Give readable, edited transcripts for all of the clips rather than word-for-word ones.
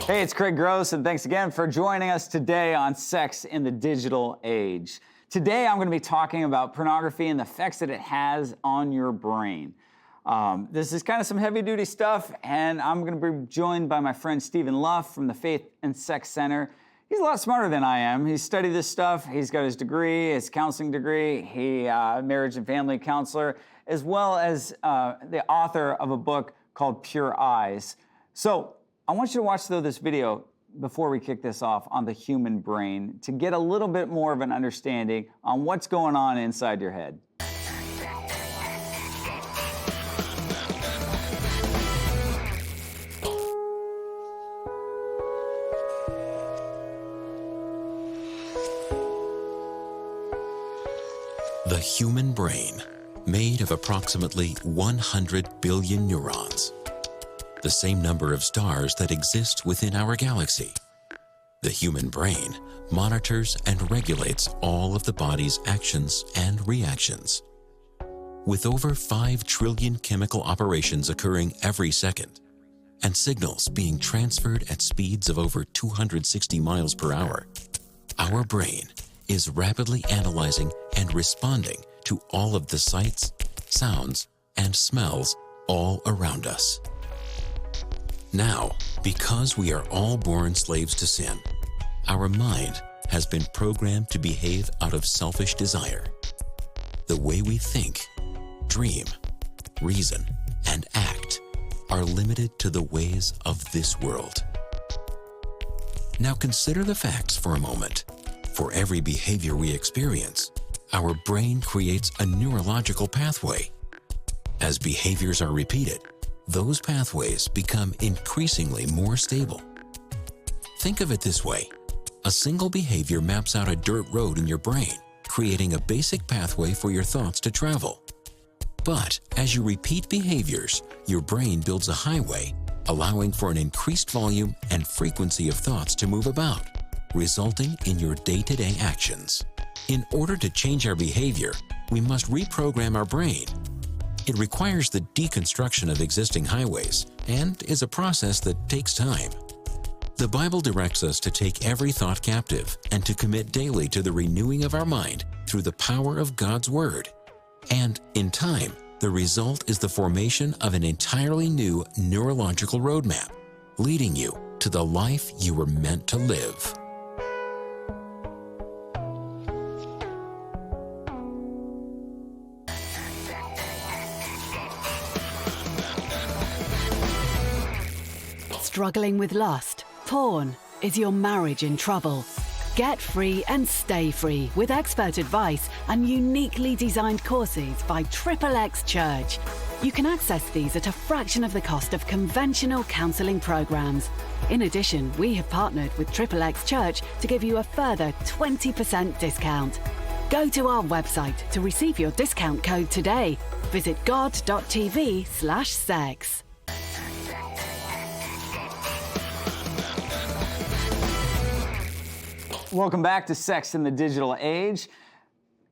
Hey, it's Craig Gross, and thanks again for joining us today on Sex in the Digital Age. Today, I'm going to be talking about pornography and the effects that it has on your brain. This is kind of some heavy-duty stuff, and I'm going to be joined by my friend Stephen Luff from the Faith and Sex Center. He's a lot smarter than I am. He's studied this stuff. He's got his degree, his counseling degree. He's marriage and family counselor, as well as the author of a book called Pure Eyes. So I want you to watch, though, this video before we kick this off on the human brain to get a little bit more of an understanding on what's going on inside your head. The human brain, made of approximately 100 billion neurons, the same number of stars that exist within our galaxy. The human brain monitors and regulates all of the body's actions and reactions. With over 5 trillion chemical operations occurring every second, and signals being transferred at speeds of over 260 miles per hour, our brain is rapidly analyzing and responding to all of the sights, sounds, and smells all around us. Now, because we are all born slaves to sin, our mind has been programmed to behave out of selfish desire. The way we think, dream, reason, and act are limited to the ways of this world. Now consider the facts for a moment. For every behavior we experience, our brain creates a neurological pathway. As behaviors are repeated, those pathways become increasingly more stable. Think of it this way. A single behavior maps out a dirt road in your brain, creating a basic pathway for your thoughts to travel. But as you repeat behaviors, your brain builds a highway, allowing for an increased volume and frequency of thoughts to move about, resulting in your day-to-day actions. In order to change our behavior, we must reprogram our brain. It requires the deconstruction of existing highways and is a process that takes time. The Bible directs us to take every thought captive and to commit daily to the renewing of our mind through the power of God's Word. And in time, the result is the formation of an entirely new neurological roadmap, leading you to the life you were meant to live. Struggling with lust, porn? Is your marriage in trouble? Get free and stay free with expert advice and uniquely designed courses by XXX Church. You can access these at a fraction of the cost of conventional counseling programs. In addition, we have partnered with XXX Church to give you a further 20% discount. Go to our website to receive your discount code today. Visit god.tv/sex. Welcome back to Sex in the Digital Age.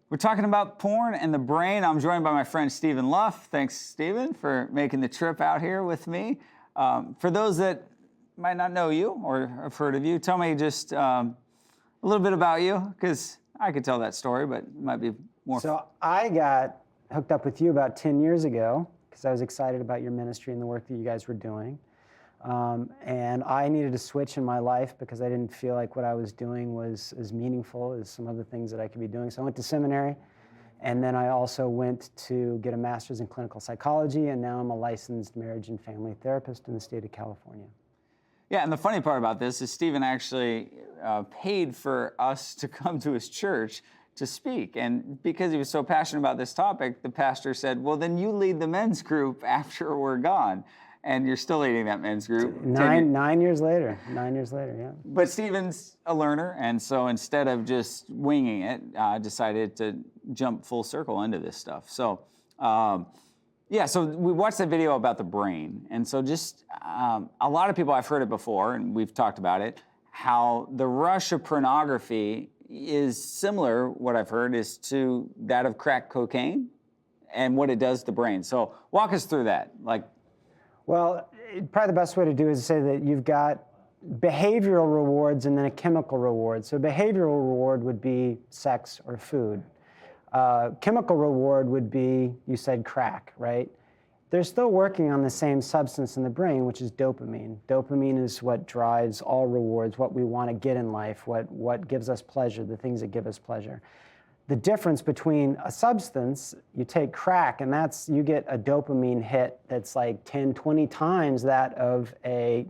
We're talking about porn and the brain. I'm joined by my friend Stephen Luff. Thanks, Stephen, for making the trip out here with me. For those that might not know you or have heard of you, tell me just a little bit about you, because I could tell that story, but it might be more. So I got hooked up with you about 10 years ago because I was excited about your ministry and the work that you guys were doing. And I needed a switch in my life because I didn't feel like what I was doing was as meaningful as some other things that I could be doing. So I went to seminary, and then I also went to get a master's in clinical psychology, and now I'm a licensed marriage and family therapist in the state of California. Yeah, and the funny part about this is Stephen actually paid for us to come to his church to speak. And because he was so passionate about this topic, the pastor said, well, then you lead the men's group after we're gone. And you're still leading that men's group. 9 years later, yeah. But Stephen's a learner, and so instead of just winging it, decided to jump full circle into this stuff. So, yeah, so we watched that video about the brain. And so just a lot of people, I've heard it before, and we've talked about it, how the rush of pornography is similar, what I've heard, is to that of crack cocaine and what it does to the brain. So walk us through that. Well, probably the best way to do is to say that you've got behavioral rewards and then a chemical reward. So behavioral reward would be sex or food. Chemical reward would be, you said crack, right? They're still working on the same substance in the brain, which is dopamine. Dopamine is what drives all rewards, what we want to get in life, what gives us pleasure, the things that give us pleasure. The difference between a substance, you take crack, and you get a dopamine hit that's like 10, 20 times that of a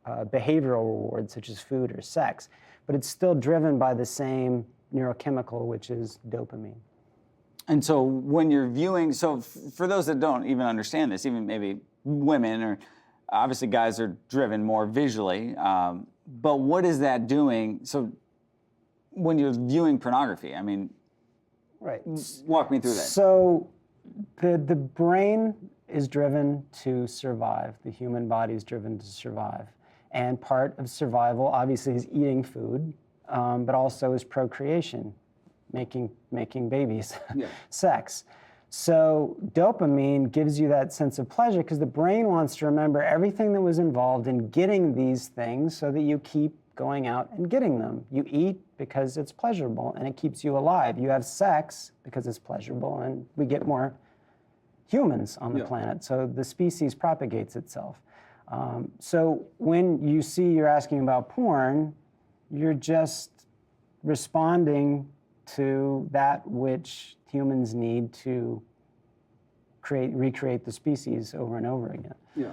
behavioral reward, such as food or sex. But it's still driven by the same neurochemical, which is dopamine. And so when you're viewing, so for those that don't even understand this, even maybe women, or obviously guys are driven more visually, but what is that doing? So when you're viewing pornography, I mean, right. Walk me through that. So the brain is driven to survive. The human body is driven to survive. And part of survival, obviously, is eating food, but also is procreation. Making babies, yeah. Sex. So dopamine gives you that sense of pleasure because the brain wants to remember everything that was involved in getting these things so that you keep going out and getting them. You eat because it's pleasurable and it keeps you alive. You have sex because it's pleasurable and we get more humans on the yeah. planet. So the species propagates itself. So when you're asking about porn, you're just responding to that which humans need to recreate the species over and over again. Yeah.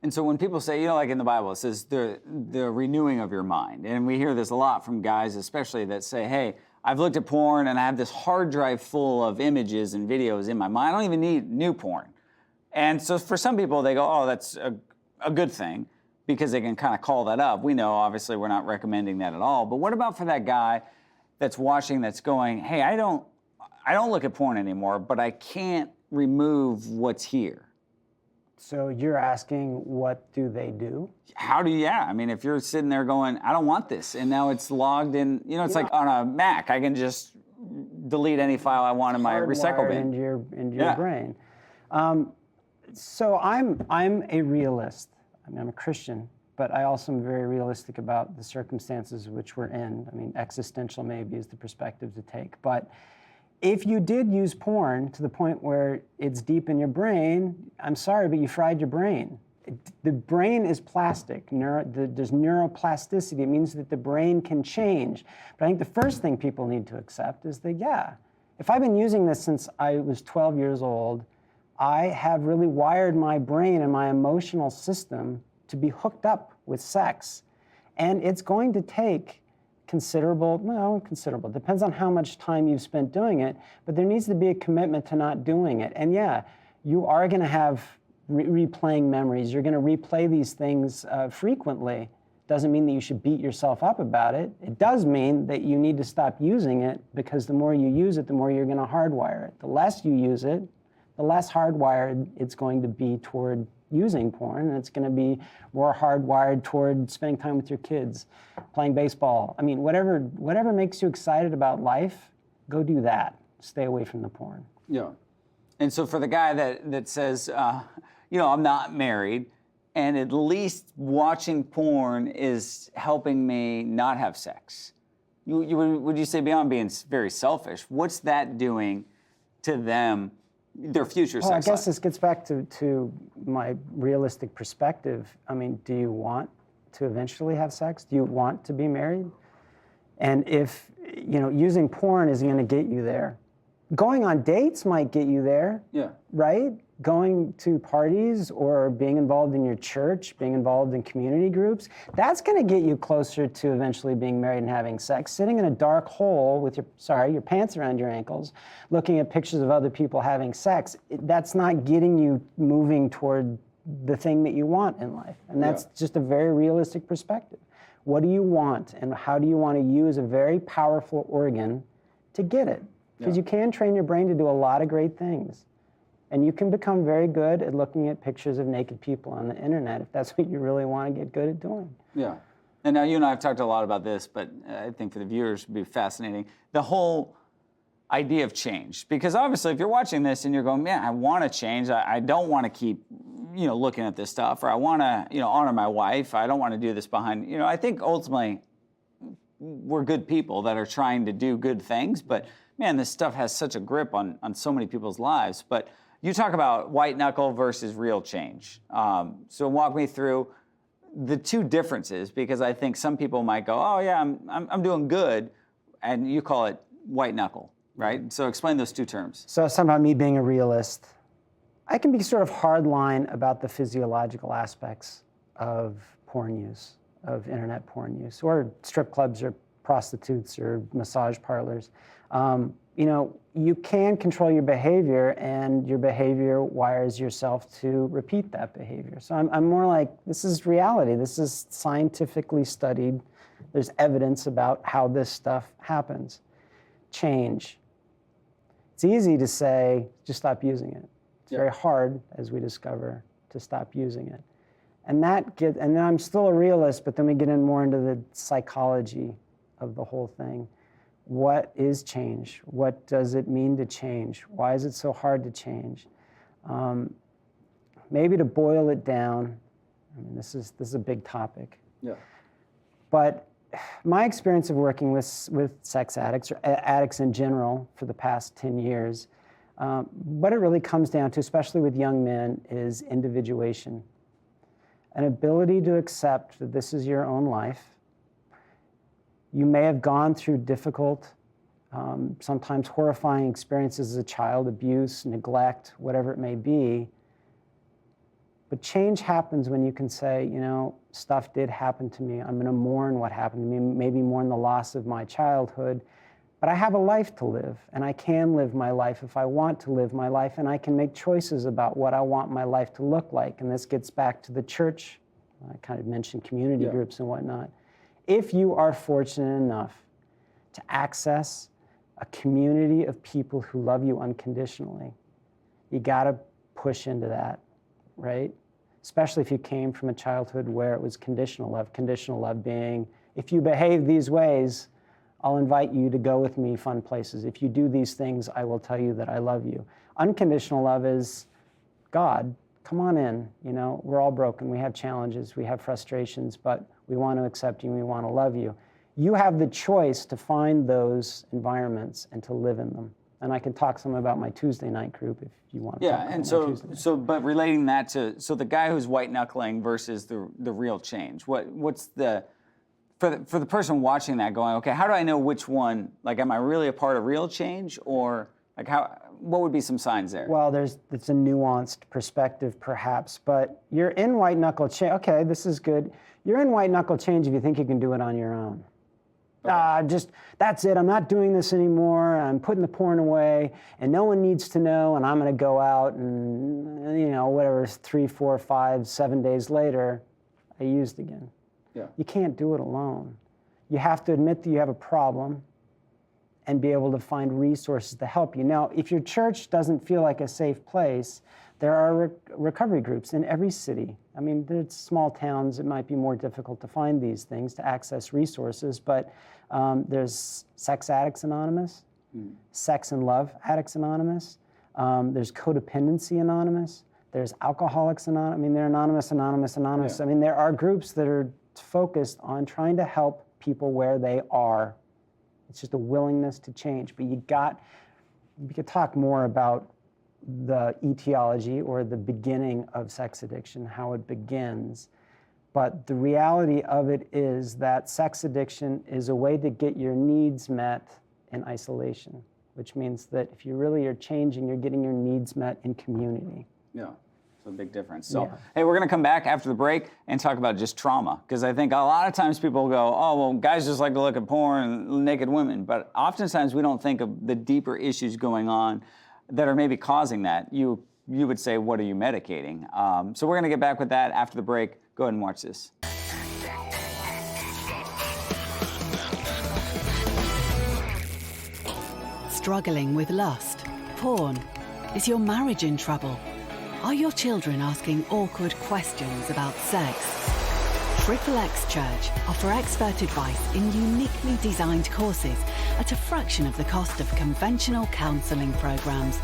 And so when people say, like in the Bible, it says the renewing of your mind. And we hear this a lot from guys especially that say, hey, I've looked at porn and I have this hard drive full of images and videos in my mind. I don't even need new porn. And so for some people, they go, oh, that's a good thing because they can kind of call that up. We know, obviously, we're not recommending that at all. But what about for that guy that's watching, that's going, hey, I don't look at porn anymore, but I can't remove what's here. So you're asking, what do they do? I mean, if you're sitting there going, I don't want this, and now it's logged in, it's like on a Mac, I can just delete any file I want in my recycle bin. Into your brain. So I'm a realist. I mean, I'm a Christian, but I also am very realistic about the circumstances which we're in. I mean, existential maybe is the perspective to take. But if you did use porn to the point where it's deep in your brain, I'm sorry, but you fried your brain. The brain is plastic. There's neuroplasticity. It means that the brain can change. But I think the first thing people need to accept is that, if I've been using this since I was 12 years old, I have really wired my brain and my emotional system to be hooked up with sex. And it's going to take considerable, depends on how much time you've spent doing it, but there needs to be a commitment to not doing it. And you are going to have replaying memories. You're going to replay these things frequently. Doesn't mean that you should beat yourself up about it. It does mean that you need to stop using it, because the more you use it, the more you're going to hardwire it. The less you use it, the less hardwired it's going to be toward using porn, and it's going to be more hardwired toward spending time with your kids, playing baseball. I mean, whatever makes you excited about life, go do that. Stay away from the porn. Yeah. And so for the guy that says, I'm not married, and at least watching porn is helping me not have sex, would you say, beyond being very selfish, what's that doing to them, their future sex life? I guess this gets back to my realistic perspective. I mean, do you want to eventually have sex? Do you want to be married? And if, using porn isn't going to get you there. Going on dates might get you there, right? Going to parties or being involved in your church, being involved in community groups, that's going to get you closer to eventually being married and having sex. Sitting in a dark hole with your pants around your ankles, looking at pictures of other people having sex, that's not getting you moving toward the thing that you want in life. And that's just a very realistic perspective. What do you want, and how do you want to use a very powerful organ to get it? Because you can train your brain to do a lot of great things. And you can become very good at looking at pictures of naked people on the internet if that's what you really want to get good at doing. Yeah. And now you and I have talked a lot about this, but I think for the viewers it would be fascinating. The whole idea of change. Because obviously if you're watching this and you're going, man, I want to change, I don't want to keep, looking at this stuff, or I want to, honor my wife, I don't want to do this behind, I think ultimately we're good people that are trying to do good things, but man, this stuff has such a grip on so many people's lives. But you talk about white knuckle versus real change. So walk me through the two differences, because I think some people might go, oh yeah, I'm doing good, and you call it white knuckle, right? So explain those two terms. So something about me being a realist. I can be sort of hardline about the physiological aspects of porn use, of internet porn use, or strip clubs or prostitutes or massage parlors. You can control your behavior, and your behavior wires yourself to repeat that behavior. So I'm more like, this is reality. This is scientifically studied. There's evidence about how this stuff happens. Change. It's easy to say, just stop using it. It's very hard, as we discover, to stop using it. And then I'm still a realist, but then we get in more into the psychology of the whole thing. What is change? What does it mean to change? Why is it so hard to change? Maybe to boil it down, I mean, this is a big topic. Yeah. But my experience of working with sex addicts, or addicts in general, for the past 10 years, what it really comes down to, especially with young men, is individuation. An ability to accept that this is your own life. You may have gone through difficult, sometimes horrifying experiences as a child, abuse, neglect, whatever it may be. But change happens when you can say, stuff did happen to me. I'm going to mourn what happened to me, maybe mourn the loss of my childhood. But I have a life to live, and I can live my life if I want to live my life, and I can make choices about what I want my life to look like. And this gets back to the church. I kind of mentioned community groups and whatnot. If you are fortunate enough to access a community of people who love you unconditionally, you got to push into that, right? Especially if you came from a childhood where it was conditional love being, if you behave these ways, I'll invite you to go with me fun places. If you do these things, I will tell you that I love you. Unconditional love is, God, come on in. We're all broken. We have challenges. We have frustrations, but we want to accept you and we want to love you. You have the choice to find those environments and to live in them. And I can talk some about my Tuesday night group if you want to. Yeah, and but relating that to, the guy who's white knuckling versus the real change. What's the, for the person watching that going, okay, how do I know which one, like, am I really a part of real change, or like what would be some signs there? Well, it's a nuanced perspective perhaps, but you're in white knuckle change. Okay, this is good. You're in white knuckle change if you think you can do it on your own. Okay. That's it, I'm not doing this anymore, I'm putting the porn away, and no one needs to know, and I'm going to go out and, whatever, 3, 4, 5, 7 days later, I used again. Yeah. You can't do it alone. You have to admit that you have a problem and be able to find resources to help you. Now, if your church doesn't feel like a safe place, there are recovery groups in every city. I mean, there's small towns, it might be more difficult to find these things, to access resources, but there's Sex Addicts Anonymous, Sex and Love Addicts Anonymous, there's Codependency Anonymous, there's Alcoholics Anonymous. I mean, they're anonymous. Yeah. I mean, there are groups that are focused on trying to help people where they are. It's just a willingness to change. But we could talk more about the etiology or the beginning of sex addiction, how it begins. But the reality of it is that sex addiction is a way to get your needs met in isolation, which means that if you really are changing, you're getting your needs met in community. Yeah. It's a big difference. So, Hey, we're going to come back after the break and talk about just trauma. Because I think a lot of times people go, oh, well, guys just like to look at porn and naked women. But oftentimes we don't think of the deeper issues going on that are maybe causing that. You would say, what are you medicating? So we're going to get back with that after the break. Go ahead and watch this. Struggling with lust, porn? Is your marriage in trouble? Are your children asking awkward questions about sex? XXX Church offer expert advice in uniquely designed courses at a fraction of the cost of conventional counseling programs.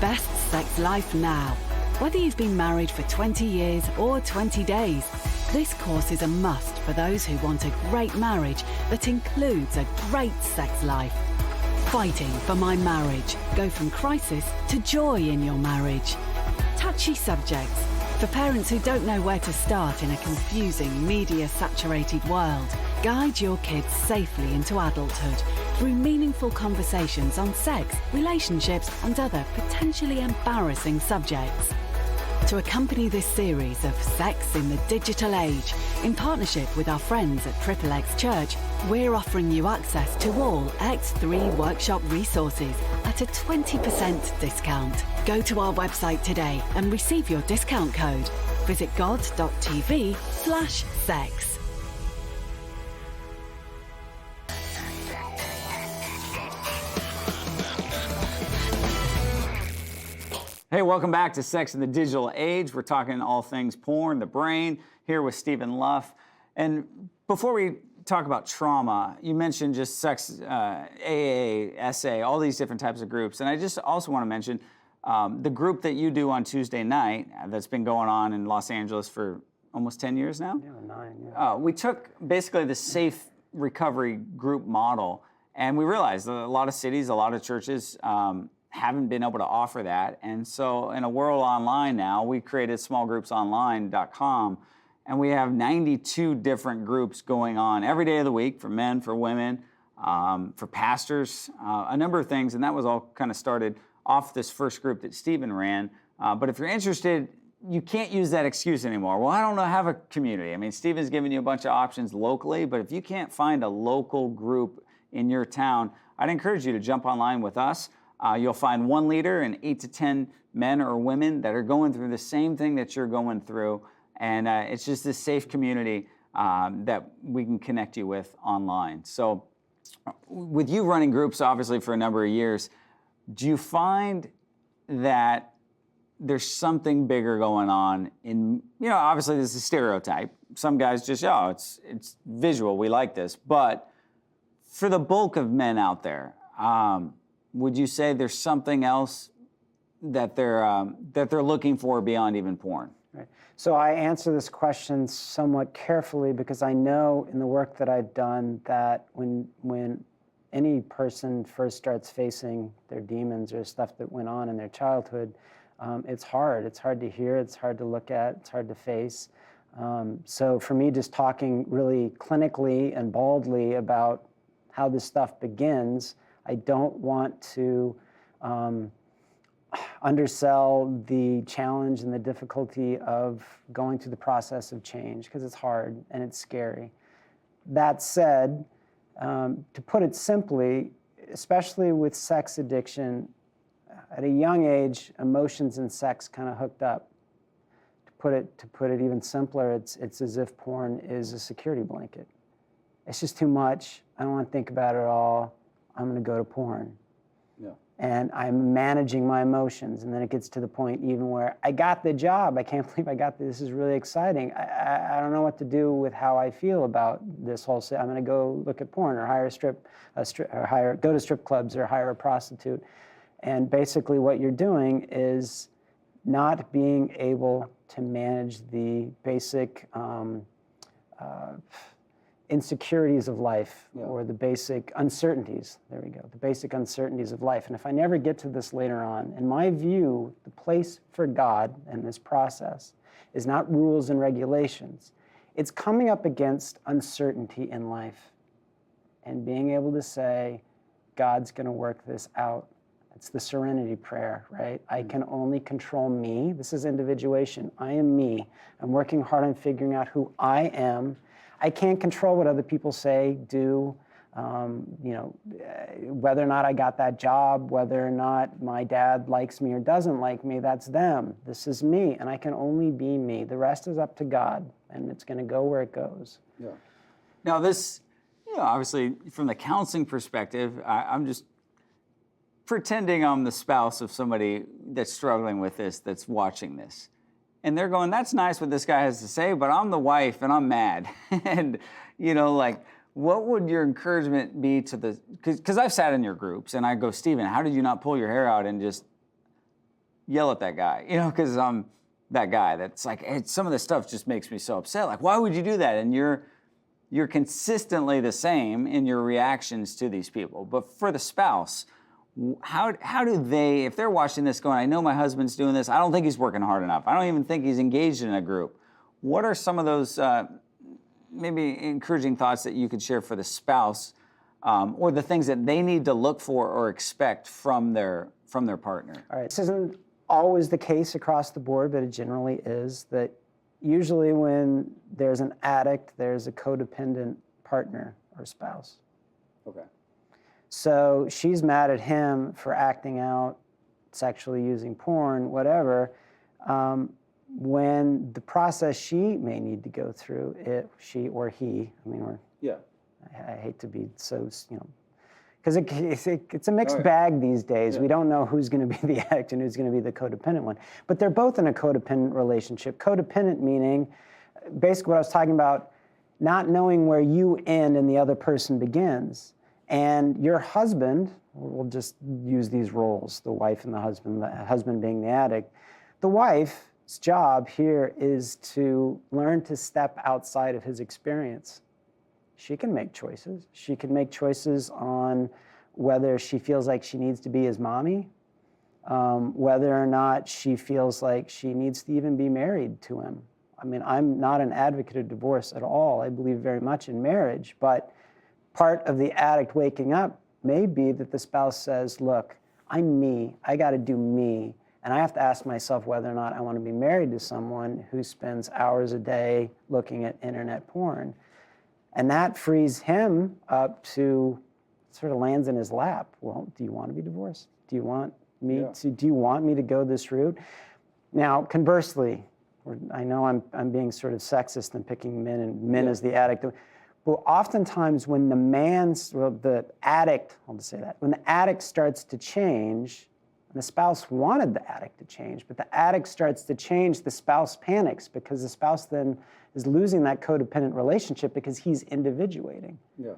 Best sex life now. Whether you've been married for 20 years or 20 days, this course is a must for those who want a great marriage that includes a great sex life. Fighting for my marriage. Go from crisis to joy in your marriage. Touchy subjects. For parents who don't know where to start in a confusing, media-saturated world, guide your kids safely into adulthood through meaningful conversations on sex, relationships, and other potentially embarrassing subjects. To accompany this series of Sex in the Digital Age, in partnership with our friends at XXX Church, we're offering you access to all X3 workshop resources at a 20% discount. Go to our website today and receive your discount code. Visit god.tv/sex. Hey, welcome back to Sex in the Digital Age. We're talking all things porn, the brain, here with Stephen Luff. And before we talk about trauma, you mentioned just sex, AA, SA, all these different types of groups. And I just also want to mention the group that you do on Tuesday night that's been going on in Los Angeles for almost 10 years now? Yeah, 9, yeah. We took basically the safe recovery group model, and we realized that a lot of cities, a lot of churches, haven't been able to offer that. And so in a world online now, we created smallgroupsonline.com, and we have 92 different groups going on every day of the week for men, for women, for pastors, a number of things. And that was all kind of started off this first group that Stephen ran. But if you're interested, you can't use that excuse anymore. Well, I don't have a community. I mean, Stephen's giving you a bunch of options locally, but if you can't find a local group in your town, I'd encourage you to jump online with us. You'll find one leader and 8 to 10 men or women that are going through the same thing that you're going through. And it's just this safe community that we can connect you with online. So with you running groups, obviously, for a number of years, do you find that there's something bigger going on in, obviously this is a stereotype. Some guys just, it's visual, we like this. But for the bulk of men out there, would you say there's something else that they're looking for beyond even porn? Right. So I answer this question somewhat carefully because I know in the work that I've done that when any person first starts facing their demons or stuff that went on in their childhood, it's hard. It's hard to hear. It's hard to look at. It's hard to face. So for me, just talking really clinically and baldly about how this stuff begins, I don't want to undersell the challenge and the difficulty of going through the process of change, because it's hard and it's scary. That said, to put it simply, especially with sex addiction, at a young age, emotions and sex kind of hooked up. To put it even simpler, it's as if porn is a security blanket. It's just too much. I don't want to think about it at all. I'm going to go to porn. Yeah. And I'm managing my emotions. And then it gets to the point even where I got the job. I can't believe I got this. This is really exciting. I don't know what to do with how I feel about this whole I'm going to go look at porn or go to strip clubs or hire a prostitute. And basically what you're doing is not being able to manage the basic insecurities of life, or the basic uncertainties, the basic uncertainties of life. And if I never get to this later on, in my view, the place for God in this process is not rules and regulations. It's coming up against uncertainty in life and being able to say, God's going to work this out. It's the Serenity Prayer, right? I can only control me. This is individuation. I am me. I'm working hard on figuring out who I am. I can't control what other people say, do, whether or not I got that job, whether or not my dad likes me or doesn't like me, that's them. This is me, and I can only be me. The rest is up to God, and it's going to go where it goes. Yeah. Now this, obviously from the counseling perspective, I'm just pretending I'm the spouse of somebody that's struggling with this, that's watching this. and they're going, that's nice what this guy has to say, but I'm the wife and I'm mad. And, you know, like, what would your encouragement be to the, because I've sat in your groups and I go, Stephen, how did you not pull your hair out and just yell at that guy? You know, because I'm that guy that's like, hey, some of this stuff just makes me so upset. Like, why would you do that? And you're consistently the same in your reactions to these people. But for the spouse, how do they, if they're watching this going, I know my husband's doing this, I don't think he's working hard enough, I don't even think he's engaged in a group. What are some of those maybe encouraging thoughts that you could share for the spouse, or the things that they need to look for or expect from their partner? All right, this isn't always the case across the board, but it generally is that usually when there's an addict, there's a codependent partner or spouse. Okay. So she's mad at him for acting out, sexually using porn, whatever, when the process she may need to go through, she or he, I mean, I hate to be so, you know, because it's a mixed bag these days. Yeah. We don't know who's going to be the addict and who's going to be the codependent one. But they're both in a codependent relationship. Codependent meaning, basically what I was talking about, not knowing where you end and the other person begins. And your husband, we'll just use these roles, the wife and the husband being the addict. The wife's job here is to learn to step outside of his experience. She can make choices. She can make choices on whether she feels like she needs to be his mommy, whether or not she feels like she needs to even be married to him. I mean, I'm not an advocate of divorce at all. I believe very much in marriage, but part of the addict waking up may be that the spouse says, look, I'm me, I gotta do me, and I have to ask myself whether or not I wanna be married to someone who spends hours a day looking at internet porn. And that frees him up to, sort of lands in his lap. Well, do you want to be divorced? Do you want me to go this route? Now, conversely, I know I'm being sort of sexist and picking men as the addict. But oftentimes when the addict starts to change, and the spouse wanted the addict to change, but the addict starts to change, the spouse panics because the spouse then is losing that codependent relationship because he's individuating. Yeah.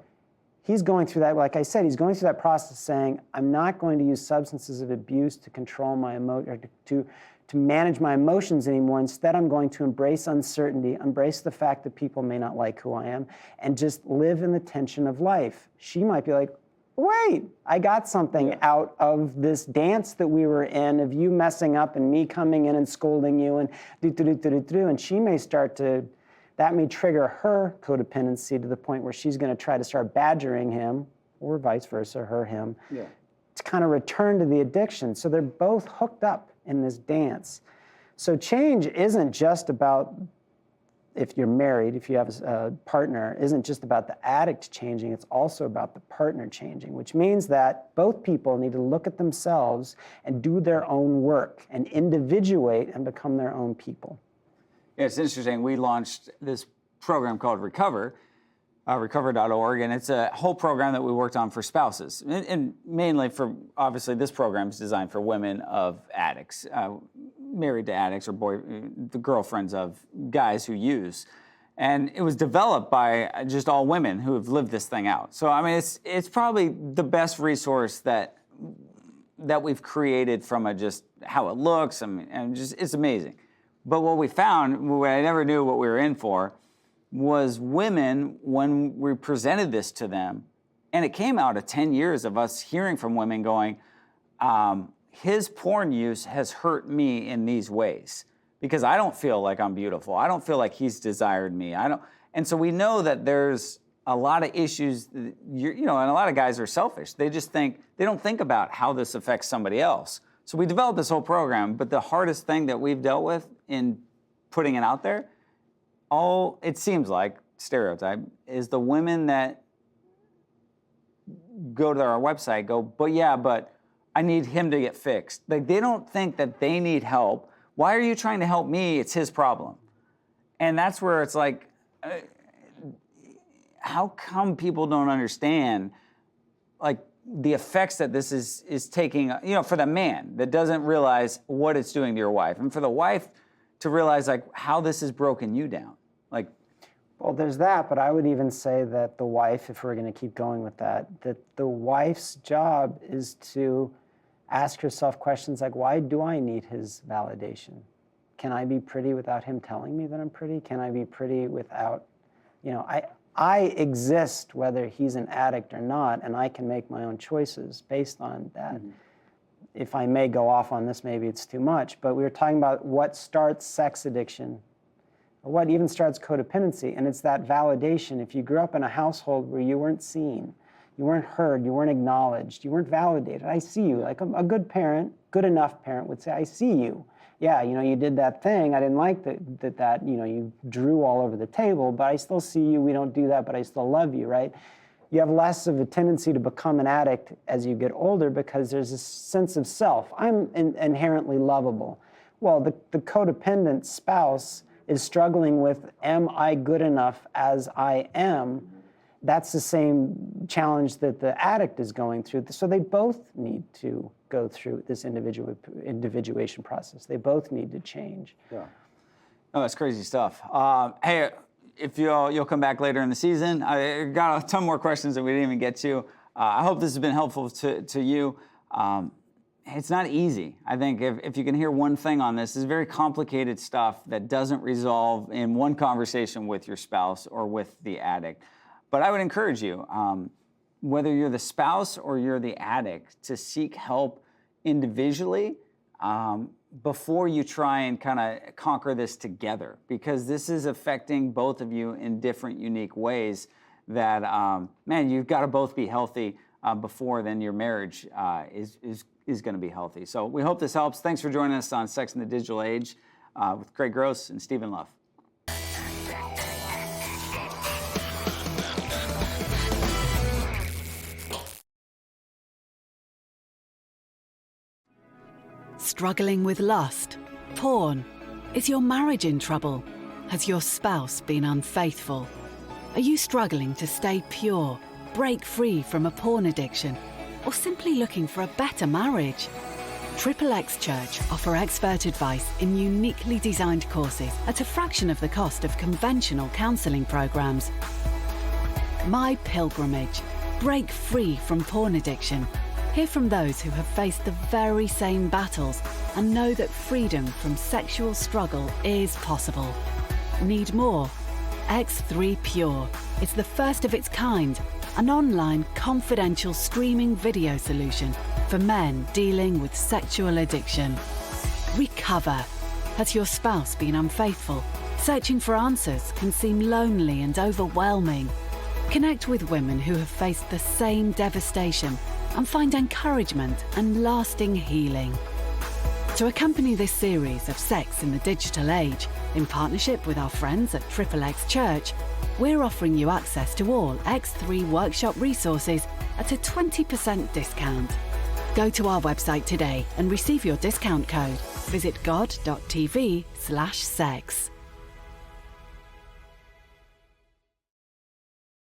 He's going through that, like I said, he's going through that process saying, I'm not going to use substances of abuse to control my or to manage my emotions anymore. Instead, I'm going to embrace uncertainty, embrace the fact that people may not like who I am, and just live in the tension of life. She might be like, wait, I got something out of this dance that we were in, of you messing up and me coming in and scolding you and and she may that may trigger her codependency to the point where she's going to try to start badgering him, or vice versa, him, to kind of return to the addiction. So they're both hooked up in this dance. So change isn't just about, if you're married, if you have a partner, isn't just about the addict changing, it's also about the partner changing, which means that both people need to look at themselves and do their own work and individuate and become their own people. Yeah, it's interesting. We launched this program called Recover, recover.org, and it's a whole program that we worked on for spouses, and mainly for, obviously, this program is designed for women of addicts, married to addicts, or the girlfriends of guys who use. And it was developed by just all women who have lived this thing out. So, I mean, it's probably the best resource that we've created from just how it looks, and just, it's amazing. But what we found, what I never knew what we were in for, was women, when we presented this to them, and it came out of 10 years of us hearing from women going, his porn use has hurt me in these ways because I don't feel like I'm beautiful. I don't feel like he's desired me. And so we know that there's a lot of issues, and a lot of guys are selfish. They don't think about how this affects somebody else. So we developed this whole program, but the hardest thing that we've dealt with in putting it out there, it seems like, stereotype, is the women that go to our website but I need him to get fixed. Like, they don't think that they need help. Why are you trying to help me? It's his problem. And that's where it's like, how come people don't understand, like, the effects that this is taking, for the man that doesn't realize what it's doing to your wife. And for the wife, to realize like how this has broken you down. Like, well, there's that, but I would even say that the wife, if we're going to keep going with that the wife's job is to ask herself questions like, why do I need his validation? Can I be pretty without him telling me that I'm pretty? Can I be pretty without, I exist whether he's an addict or not, and I can make my own choices based on that. Mm-hmm. If I may go off on this, maybe it's too much, but we were talking about what starts sex addiction, or what even starts codependency, and it's that validation. If you grew up in a household where you weren't seen, you weren't heard, you weren't acknowledged, you weren't validated. I see you. Like a good parent, good enough parent would say, I see you. Yeah, you did that thing. I didn't like that you drew all over the table, but I still see you. We don't do that, but I still love you, right? You have less of a tendency to become an addict as you get older because there's a sense of self. I'm inherently lovable. Well, the codependent spouse is struggling with, am I good enough as I am? That's the same challenge that the addict is going through. So they both need to go through this individuation process. They both need to change. Yeah. Oh, that's crazy stuff. Hey, if you'll come back later in the season, I got a ton more questions that we didn't even get to. I hope this has been helpful to you. It's not easy. I think if you can hear one thing on this, it's very complicated stuff that doesn't resolve in one conversation with your spouse or with the addict. But I would encourage you, whether you're the spouse or you're the addict, to seek help individually before you try and kind of conquer this together, because this is affecting both of you in different, unique ways that, you've got to both be healthy before then your marriage is going to be healthy. So we hope this helps. Thanks for joining us on Sex in the Digital Age with Craig Gross and Stephen Luff. Struggling with lust, porn? Is your marriage in trouble? Has your spouse been unfaithful? Are you struggling to stay pure, break free from a porn addiction, or simply looking for a better marriage? XXX Church offer expert advice in uniquely designed courses at a fraction of the cost of conventional counseling programs. My Pilgrimage. Break free from porn addiction. Hear from those who have faced the very same battles and know that freedom from sexual struggle is possible. Need more? X3 Pure is the first of its kind, an online confidential streaming video solution for men dealing with sexual addiction. Recover. Has your spouse been unfaithful? Searching for answers can seem lonely and overwhelming. Connect with women who have faced the same devastation and find encouragement and lasting healing. To accompany this series of Sex in the Digital Age, in partnership with our friends at XXX Church, we're offering you access to all X3 workshop resources at a 20% discount. Go to our website today and receive your discount code. Visit god.tv/sex.